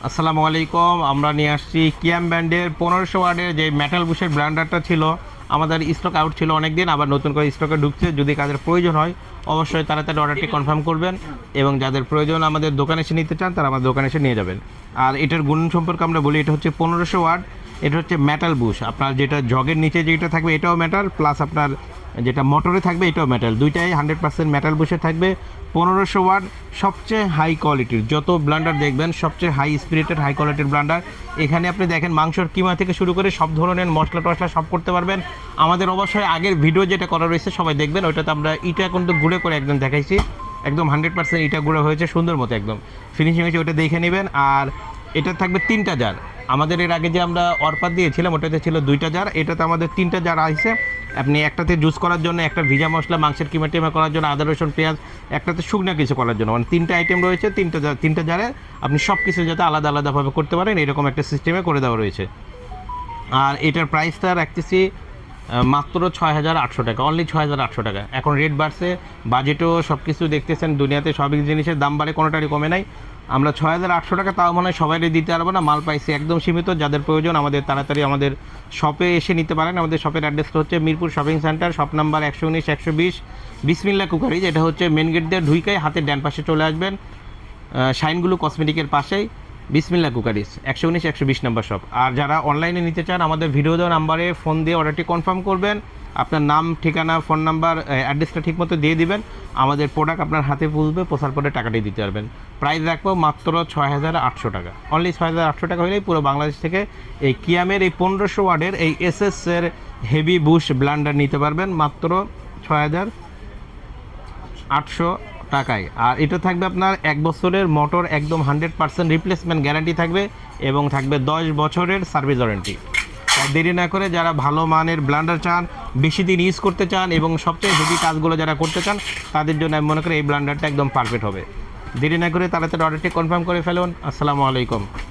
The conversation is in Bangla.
আসসালামু আলাইকুম। আমরা নিয়ে আসছি কিয়াম ব্র্যান্ডের 1500 ওয়াটের যে মেটাল বুশের ব্লেন্ডারটা ছিল, আমাদের স্টক আউট ছিল অনেক দিন, আবার নতুন করে স্টকে ঢুকছে। যদি কাদের প্রয়োজন হয় অবশ্যই তাড়াতাড়ি অর্ডারটি কনফার্ম করবেন, এবং যাদের প্রয়োজন আমাদের দোকানে এসে নিতে চান তারা আমাদের দোকানে এসে নিয়ে যাবেন। আর এটার গুণ সম্পর্কে আমরা বলি, এটা হচ্ছে 1500 ওয়াট, এটা হচ্ছে মেটাল বুশ। আপনার যেটা জগের নিচে যেটা থাকবে এটাও মেটাল, প্লাস আপনার যেটা মোটরে থাকবে এটাও মেটাল, দুইটাই 100% মেটাল বুশে থাকবে। 1500 ওয়াট, সবচেয়ে হাই কোয়ালিটির যত ব্লেন্ডার দেখবেন সবচেয়ে হাই স্পিরিটেড হাই কোয়ালিটির ব্লেন্ডার। এখানে আপনি দেখেন মাংসর কিমা থেকে শুরু করে সব ধরনের মশলা টশলা সব করতে পারবেন। আমাদের অবশ্যই আগের ভিডিও যেটা করা রয়েছে সবাই দেখবেন, ওইটাতে আমরা ইটা কিন্তু গুঁড়ো করে একদম দেখাইছি, একদম 100% ইটা গুঁড়ো হয়েছে সুন্দর মতো, একদম ফিনিশিং হয়েছে, ওটা দেখে নেবেন। আর এটা থাকবে 3টা জার। আমাদের এর আগে যে আমরা অরপাত দিয়েছিলাম ওটাতে ছিল 2টা জার, এটাতে আমাদের 3টা জার আসছে। আপনি একটাতে জুস করার জন্য, একটা ভিজা মশলা মাংসের কিমা টিমা করার জন্য, আদা রসুন পেঁয়াজ, একটাতে শুকনো কিছু করার জন্য, মানে 3টা আইটেম রয়েছে। 3টা জারে আপনি সব কিছু যাতে আলাদা আলাদাভাবে করতে পারেন এরকম একটা সিস্টেমে করে দেওয়া রয়েছে। আর এটার প্রাইসটা রাখতেছি মাত্র 6800 টাকা, অনলি 6800 টাকা। এখন রেট বাড়ছে, বাজেটও সব কিছু দেখতেছেন, দুনিয়াতে সব জিনিসের দাম বাড়ে, কোনোটারই কমে নাই। আমরা 6800 টাকা তাও মনে হয় সবাই দিতে পারবো না, মাল পাইছি একদম সীমিত। যাদের প্রয়োজন আমাদের তাড়াতাড়ি আমাদের শপে এসে নিতে পারেন। আমাদের শপের অ্যাড্রেসটা হচ্ছে Mirpur shopping centre, shop number 119 120 বিসমিল্লাহ কুকারিজ। এটা হচ্ছে মেন গেট দিয়ে ঢুইকাই হাতের ডান পাশে চলে আসবেন, শাইনগুলো কসমেটিকের পাশেই বিসমিল্লাহ কুকারিজ, 119 120 নাম্বার শপ। আর যারা অনলাইনে নিতে চান আমাদের ভিডিও দেওয়া নাম্বারে ফোন দিয়ে অর্ডারটি কনফার্ম করবেন, আপনার নাম ঠিকানা ফোন নাম্বার অ্যাড্রেসটা ঠিকমতো দিয়ে দিবেন, আমাদের প্রোডাক্ট আপনার হাতে পৌঁছবে, পৌঁছার পরে টাকাটি দিতে পারবেন। প্রাইস রাখবো মাত্র 6800 টাকা, অনলি 6800 টাকা হলেই পুরো বাংলাদেশ থেকে এই কিয়ামের এই 1500 ওয়াটের এই এসএসের হেভি বুশ ব্লেন্ডার নিতে পারবেন মাত্র 6800 টাকায়। আর এটা থাকবে আপনার 1 বছরের মোটর, একদম 100% রিপ্লেসমেন্ট গ্যারান্টি থাকবে, এবং থাকবে 10 বছরের সার্ভিস ওয়ারেন্টি। দেরি না করে যারা ভালো মানের ব্লেন্ডার চান, বেশি দিন ইউজ করতে চান, এবং সবচেয়ে হেভি কাজগুলো যারা করতে চান তাদের জন্য আমি মনে করি এই ব্লেন্ডারটা একদম পারফেক্ট হবে। দেরি না করে তাড়াতাড়ি অর্ডারটি কনফার্ম করে ফেলুন। আসসালামু আলাইকুম।